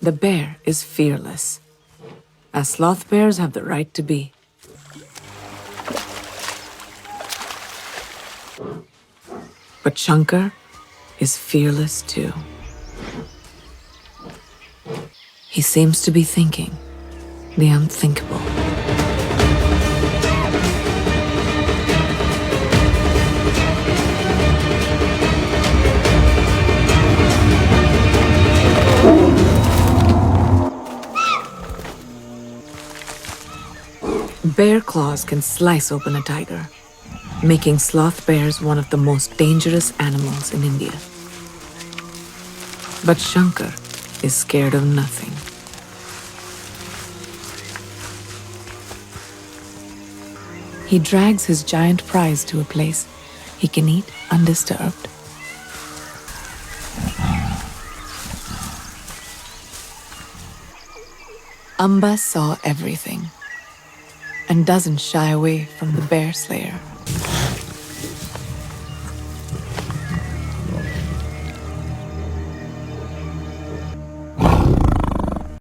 The bear is fearless, as sloth bears have the right to be. But Shankar is fearless too. He seems to be thinking the unthinkable. Bear claws can slice open a tiger, making sloth bears one of the most dangerous animals in India. But Shankar is scared of nothing. He drags his giant prize to a place he can eat undisturbed. Amba saw everything and doesn't shy away from the bear slayer.